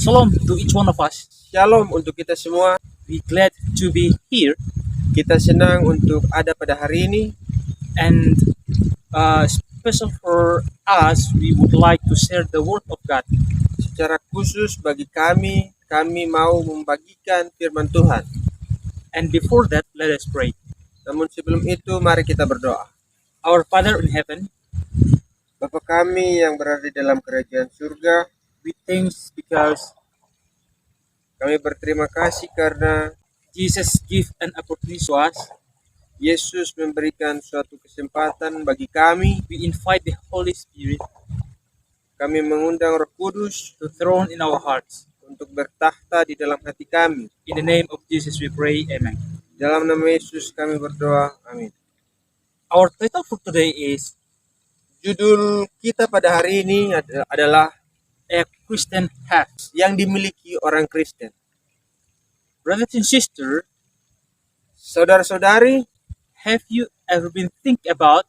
Shalom to each one of us. Shalom untuk kita semua. We glad to be here, Kita senang untuk ada pada hari ini. and special for us, we would like to share the word of God. Secara khusus bagi kami mau membagikan firman Tuhan. And before that, let us pray. Namun sebelum itu, mari kita berdoa. Our Father in heaven, Bapa kami yang berada di dalam kerajaan surga, we thanks because kami berterima kasih karena Jesus give an opportunity to us. Yesus memberikan suatu kesempatan bagi kami. We invite the Holy Spirit Kami mengundang Roh Kudus to throne in our hearts. untuk bertahta di dalam hati kami. In the name of Jesus we pray, amen. Dalam nama Yesus kami berdoa, amin. Our title for today is Judul kita pada hari ini adalah A Christian Hat. yang dimiliki orang Kristen. Brothers and sisters, Saudara-saudari, have you ever been think about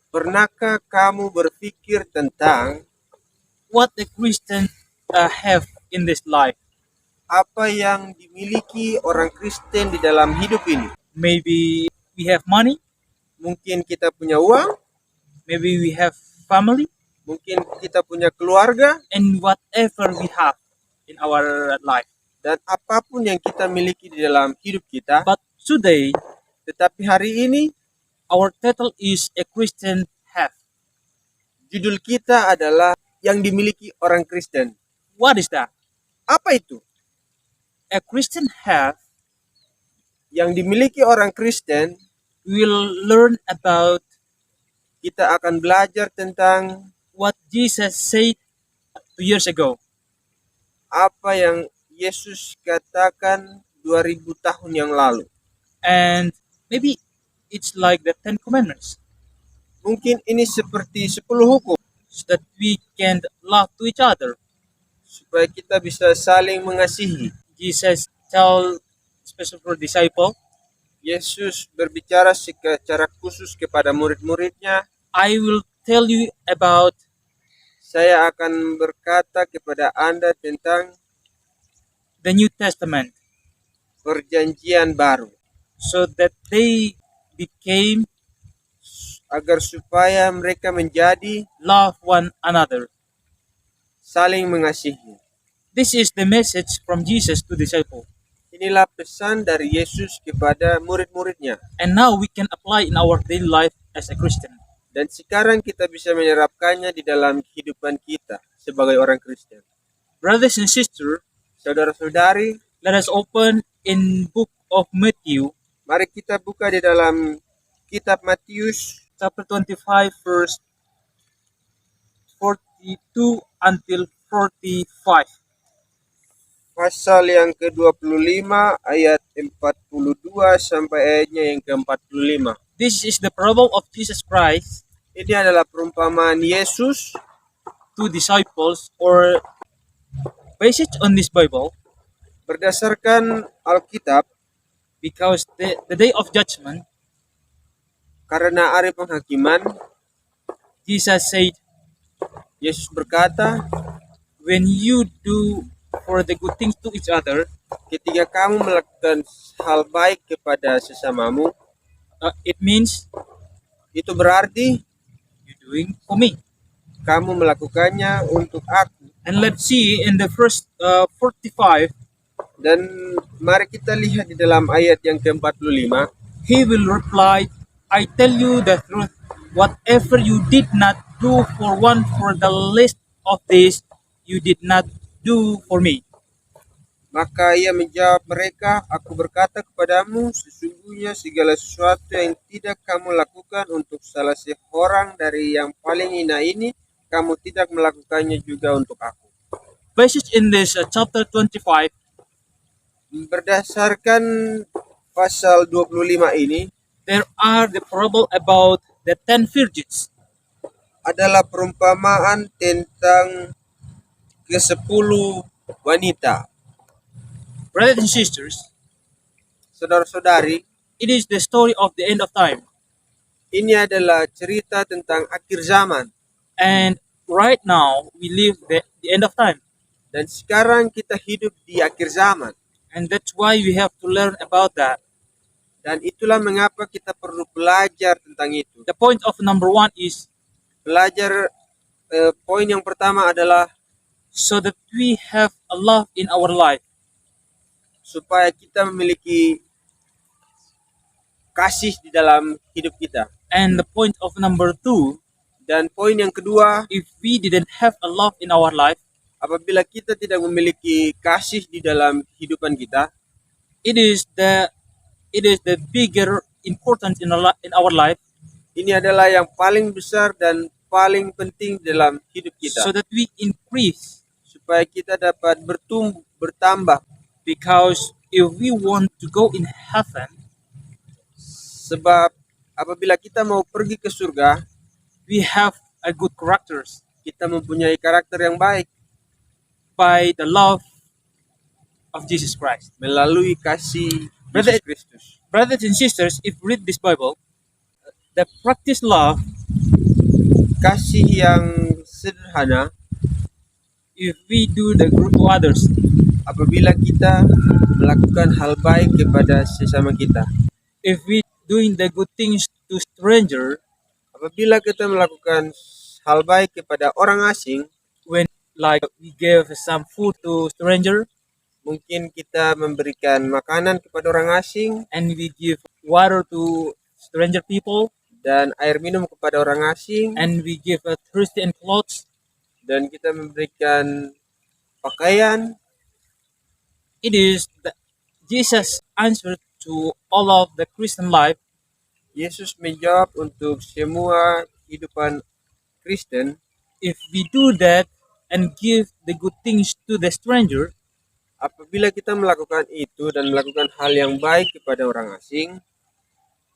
pernahkah kamu berpikir tentang what the Christian have in this life? apa yang dimiliki orang Kristen di dalam hidup ini? Maybe we have money, Mungkin kita punya uang, maybe we have family, mungkin kita punya keluarga, and whatever we have in our life. dan apapun yang kita miliki di dalam hidup kita. But today, Tetapi hari ini, our title is A Christian Hat. judul kita adalah yang dimiliki orang Kristen. What is that? Apa itu? A Christian hat Yang dimiliki orang Kristen, will learn about kita akan belajar tentang what Jesus said 2 years ago. apa yang Yesus katakan 2000 tahun yang lalu. And maybe it's like the 10 Commandments, Mungkin ini seperti 10 hukum, so that we can love to each other. supaya kita bisa saling mengasihi. Jesus tell special for disciple, Yesus berbicara secara khusus kepada murid-muridnya, I will tell you about saya akan berkata kepada Anda tentang the New Testament, perjanjian baru, so that they became agar supaya mereka menjadi love one another. saling mengasihi. This is the message from Jesus to disciple. Inilah pesan dari Yesus kepada murid-muridnya. And now we can apply in our daily life as a Christian. Dan sekarang kita bisa menerapkannya di dalam kehidupan kita sebagai orang Kristen. Brothers and sisters, Saudara-saudari, let us open in book of Matthew, mari kita buka di dalam kitab Matius chapter 25, verse 42 until 45. pasal yang ke-25 ayat 42 sampai ayatnya yang ke-45. This is the parable of Jesus Christ Ini adalah perumpamaan Yesus to disciples, or based on this Bible, berdasarkan Alkitab, because the day of judgment, karena hari penghakiman. Jesus said, Yesus berkata, when you do for the good things to each other, ketika kamu melakukan hal baik kepada sesamamu, it means itu berarti you're doing for me. kamu melakukannya untuk aku. And let's see in the first 45, Dan mari kita lihat di dalam ayat yang ke-45. he will reply, I tell you the truth, whatever you did not do for one for the least of these, you did not do for me. Maka ia menjawab mereka, aku berkata kepadamu, sesungguhnya segala sesuatu yang tidak kamu lakukan untuk salah seorang dari yang paling hina ini, kamu tidak melakukannya juga untuk aku. Based in this chapter 25, Berdasarkan pasal 25 ini, there are the parable about the 10 virgins. adalah perumpamaan tentang ke-10 wanita. Brothers and sisters, Saudara-saudari, it is the story of the end of time. ini adalah cerita tentang akhir zaman. And right now, we live the end of time. Dan sekarang kita hidup di akhir zaman. And that's why we have to learn about that. Dan itulah mengapa kita perlu belajar tentang itu. The point of number one is Belajar poin yang pertama adalah so that we have a love in our life. supaya kita memiliki kasih di dalam hidup kita. And the point of number two, Dan poin yang kedua, if we didn't have a love in our life, apabila kita tidak memiliki kasih di dalam kehidupan kita, it is the bigger importance in our life, ini adalah yang paling besar dan paling penting dalam hidup kita. so that we increase. Supaya kita dapat bertambah. Because if we want to go in heaven, Sebab apabila kita mau pergi ke surga, we have a good characters kita mempunyai karakter yang baik by the love of Jesus Christ. melalui kasih Brother- Yesus Kristus. Brothers and sisters, if you read this Bible, the practice love, Kasih yang sederhana, if we do the good to others, apabila kita melakukan hal baik kepada sesama kita. if we doing the good things to stranger, Apabila kita melakukan hal baik kepada orang asing, when like we give some food to stranger mungkin kita memberikan makanan kepada orang asing and we give water to stranger people dan air minum kepada orang asing, and we give thirsty and clothes, dan kita memberikan pakaian. it is the Jesus answer to all of the Christian life. Yesus menjawab untuk semua kehidupan Kristen. If we do that and give the good things to the stranger, Apabila kita melakukan itu dan melakukan hal yang baik kepada orang asing,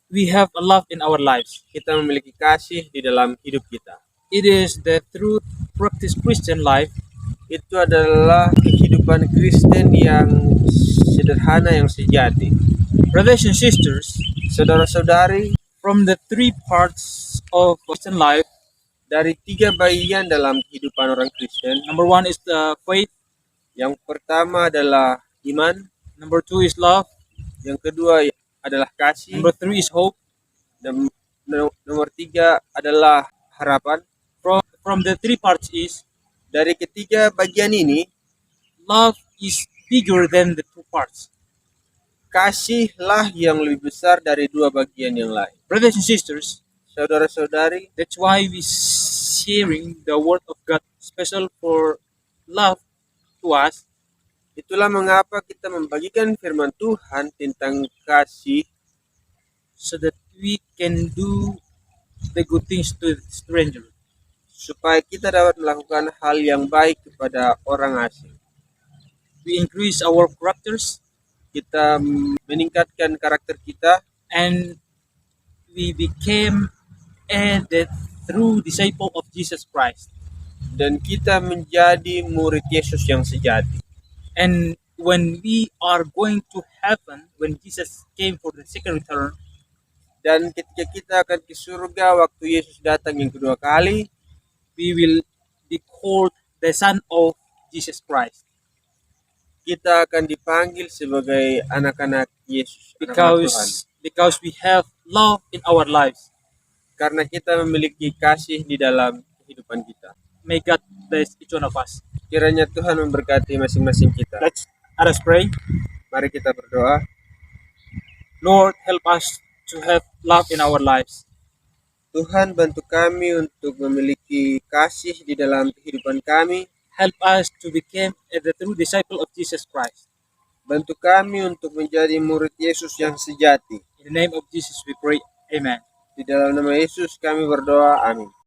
we have a love in our lives. kita memiliki kasih di dalam hidup kita. It is the true practice Christian life. Itu adalah kehidupan Kristen yang sederhana, yang sejati. Brothers and sisters, Saudara-saudari, from the three parts of Christian life, dari 3 bagian dalam kehidupan orang Kristen, number one is the faith, yang pertama adalah iman, number two is love, yang kedua adalah kasih, number three is hope. dan nomor 3 adalah harapan. From the three parts is Dari ketiga bagian ini, love is bigger than the two parts. kasihlah yang lebih besar dari 2 bagian yang lain. Brothers and sisters, Saudara-saudari, that's why we sharing the word of God special for love to us, itulah mengapa kita membagikan firman Tuhan tentang kasih, so that we can do the good things to the stranger. supaya kita dapat melakukan hal yang baik kepada orang asing. We increase our characters Kita meningkatkan karakter kita, and we became the true disciple of Jesus Christ. dan kita menjadi murid Yesus yang sejati. And when we are going to heaven, when Jesus came for the second return, Dan ketika kita akan ke surga waktu Yesus datang yang kedua kali, we will be called the son of Jesus Christ, kita akan dipanggil sebagai anak-anak Yesus, anak-anak Tuhan. because we have love in our lives. Karena kita memiliki kasih di dalam kehidupan kita. May God bless each one of us. Kiranya Tuhan memberkati masing-masing kita. Let us pray. Mari kita berdoa. Lord, help us to have love in our lives. Tuhan, bantu kami untuk memiliki kasih di dalam kehidupan kami. Help us to become the true disciple of Jesus Christ. Bantu kami untuk menjadi murid Yesus yang sejati. In the name of Jesus we pray. Amen. Di dalam nama Yesus kami berdoa. Amin.